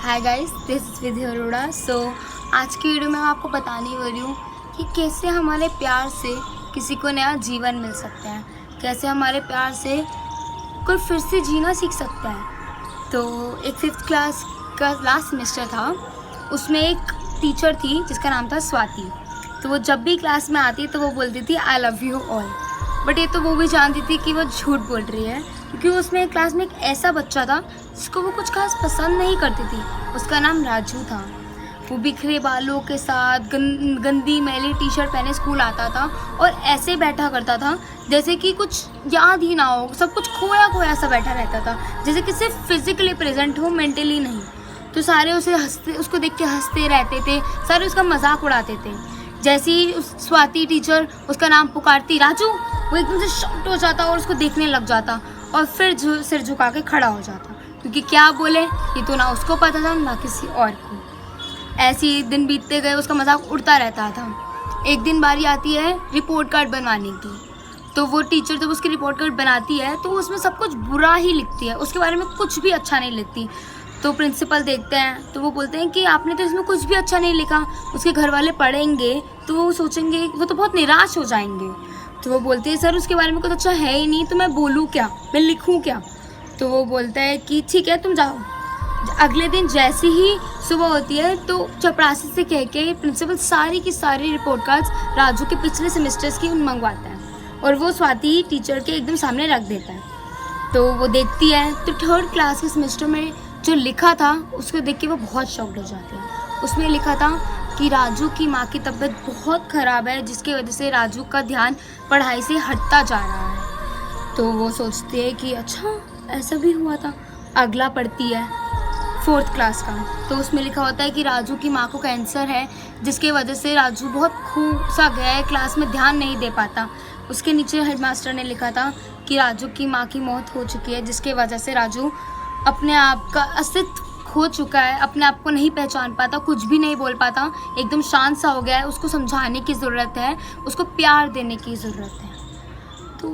Hi guys, this is विधि अरोड़ा। आज की video में मैं आपको बताने वाली हूँ कि कैसे हमारे प्यार से किसी को नया जीवन मिल सकता है, कैसे हमारे प्यार से कोई फिर से जीना सीख सकता है। तो एक 5th क्लास का लास्ट सेमेस्टर था, उसमें एक टीचर थी जिसका नाम था स्वाति। तो वो जब भी क्लास में आती तो वो बोलती थी I love you all. But ये तो वो भी जानती थी कि वो झूठ बोल रही है, क्योंकि उसमें क्लास में एक ऐसा बच्चा था जिसको वो कुछ खास पसंद नहीं करती थी। उसका नाम राजू था। वो बिखरे बालों के साथ गंदी मैली टी शर्ट पहने स्कूल आता था और ऐसे बैठा करता था जैसे कि कुछ याद ही ना हो, सब कुछ खोया खोया सा बैठा रहता था, जैसे कि सिर्फ फिजिकली प्रेजेंट हो, मेंटली नहीं। तो सारे उसको देख के हंसते रहते थे, सारे उसका मजाक उड़ाते थे। जैसे ही स्वाति टीचर उसका नाम पुकारती राजू, वो एकदम से शॉक्ड हो जाता और उसको देखने लग जाता और फिर सिर झुका के खड़ा हो जाता, क्योंकि क्या बोले ये तो ना उसको पता था ना किसी और को। ऐसे ही दिन बीतते गए, उसका मजाक उड़ता रहता था। एक दिन बारी आती है रिपोर्ट कार्ड बनवाने की। तो वो टीचर जब उसकी रिपोर्ट कार्ड बनाती है तो उसमें सब कुछ बुरा ही लिखती है, उसके बारे में कुछ भी अच्छा नहीं लिखती। तो प्रिंसिपल देखते हैं तो वो बोलते हैं कि आपने तो इसमें कुछ भी अच्छा नहीं लिखा। उसके घर वाले पढ़ेंगे तो वो सोचेंगे, वो तो बहुत निराश हो जाएंगे। तो वो बोलती है सर उसके बारे में कुछ अच्छा है ही नहीं, तो मैं बोलूँ क्या, मैं लिखूँ क्या। तो वो बोलता है कि ठीक है तुम जाओ। अगले दिन जैसे ही सुबह होती है तो चपरासी से कह के प्रिंसिपल सारी की सारी रिपोर्ट कार्ड्स राजू के पिछले सेमेस्टर्स की मंगवाता है और वो स्वाति टीचर के एकदम सामने रख देता है। तो वो देखती है तो 3rd क्लास के सेमेस्टर में जो लिखा था उसको देख के वो बहुत शॉक्ड हो जाती है। उसमें लिखा था कि राजू की माँ की तबीयत बहुत ख़राब है, जिसकी वजह से राजू का ध्यान पढ़ाई से हटता जा रहा है। तो वो सोचती है कि अच्छा ऐसा भी हुआ था। अगला पढ़ती है 4th क्लास का, तो उसमें लिखा होता है कि राजू की माँ को कैंसर है, जिसके वजह से राजू बहुत खो सा गया है, क्लास में ध्यान नहीं दे पाता। उसके नीचे हेडमास्टर ने लिखा था कि राजू की माँ की मौत हो चुकी है, जिसके वजह से राजू अपने आप का अस्तित्व खो चुका है, अपने आप को नहीं पहचान पाता, कुछ भी नहीं बोल पाता, एकदम शांत सा हो गया है। उसको समझाने की ज़रूरत है, उसको प्यार देने की ज़रूरत है। तो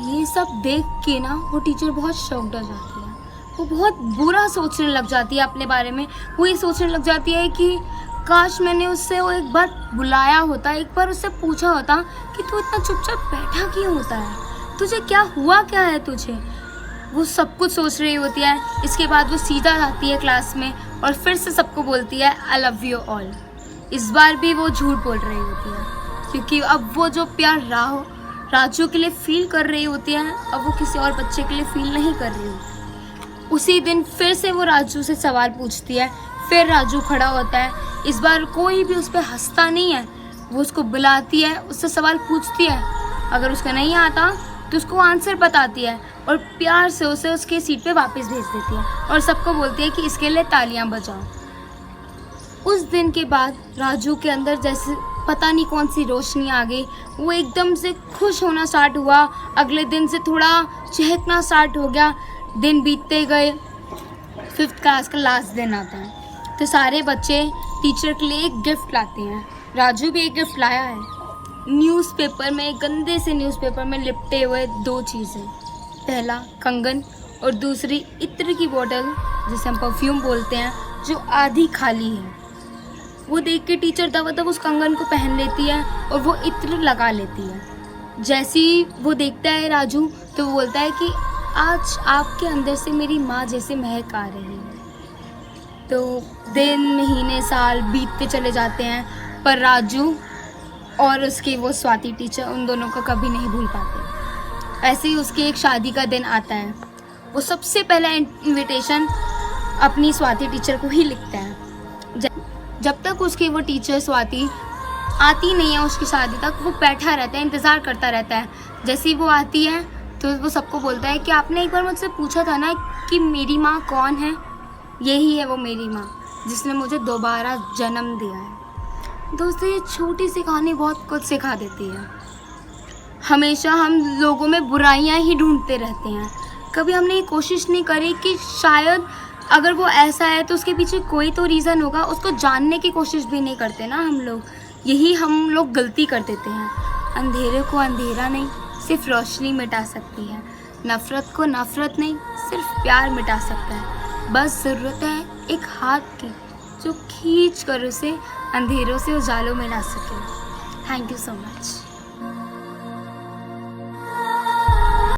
ये सब देख के ना वो टीचर बहुत शॉक्ड हो जाती है। वो बहुत बुरा सोचने लग जाती है अपने बारे में। वो ये सोचने लग जाती है कि काश मैंने उससे वो एक बार बुलाया होता, एक बार उससे पूछा होता कि तू इतना चुपचाप बैठा क्यों होता है, तुझे क्या हुआ, क्या है तुझे। वो सब कुछ सोच रही होती है। इसके बाद वो सीधा जाती है क्लास में और फिर से सबको बोलती है आई लव यू ऑल। इस बार भी वो झूठ बोल रही होती है, क्योंकि अब वो जो प्यार राजू के लिए फील कर रही होती है, अब वो किसी और बच्चे के लिए फील नहीं कर रही होती। उसी दिन फिर से वो राजू से सवाल पूछती है, फिर राजू खड़ा होता है। इस बार कोई भी उस पर हंसता नहीं है। वो उसको बुलाती है, उससे सवाल पूछती है, अगर उसका नहीं आता तो उसको आंसर बताती है और प्यार से उसे उसके सीट पे वापस भेज देती है और सबको बोलती है कि इसके लिए तालियां बजाओ। उस दिन के बाद राजू के अंदर जैसे पता नहीं कौन सी रोशनी आ गई। वो एकदम से खुश होना स्टार्ट हुआ। अगले दिन से थोड़ा चहकना स्टार्ट हो गया। दिन बीतते गए, 5th क्लास का लास्ट दिन आता है तो सारे बच्चे टीचर के लिए एक गिफ्ट लाते हैं। राजू भी एक गिफ्ट लाया है। न्यूज़पेपर में, गंदे से न्यूज़पेपर में लिपटे हुए 2 चीज़ें, पहला कंगन और दूसरी इत्र की बोतल, जिसे हम परफ्यूम बोलते हैं, जो आधी खाली है। वो देख के टीचर दबदब उस कंगन को पहन लेती है और वो इत्र लगा लेती है। जैसे ही वो देखता है राजू तो वो बोलता है कि आज आपके अंदर से मेरी माँ जैसे महक आ रही है। तो दिन, महीने, साल बीतते चले जाते हैं, पर राजू और उसकी वो स्वाति टीचर उन दोनों को कभी नहीं भूल पाते। ऐसे ही उसकी एक शादी का दिन आता है। वो सबसे पहला इनविटेशन अपनी स्वाति टीचर को ही लिखता है। जब तक उसकी वो टीचर स्वाति आती नहीं है उसकी शादी तक, वो बैठा रहता है, इंतज़ार करता रहता है। जैसे ही वो आती है तो वो सबको बोलता है कि आपने एक बार मुझसे पूछा था ना कि मेरी माँ कौन है, यही है वो मेरी माँ जिसने मुझे दोबारा जन्म दिया है। दोस्तों, ये छोटी सी कहानी बहुत कुछ सिखा देती है। हमेशा हम लोगों में बुराइयां ही ढूंढते रहते हैं। कभी हमने ये कोशिश नहीं करी कि शायद अगर वो ऐसा है तो उसके पीछे कोई तो रीज़न होगा। उसको जानने की कोशिश भी नहीं करते ना हम लोग। यही हम लोग गलती कर देते हैं। अंधेरे को अंधेरा नहीं, सिर्फ रोशनी मिटा सकती है। नफ़रत को नफ़रत नहीं, सिर्फ प्यार मिटा सकता है। बस ज़रूरत है एक हाथ की जो खींच कर उसे अंधेरों से उजालों में ला सके। Thank you so much.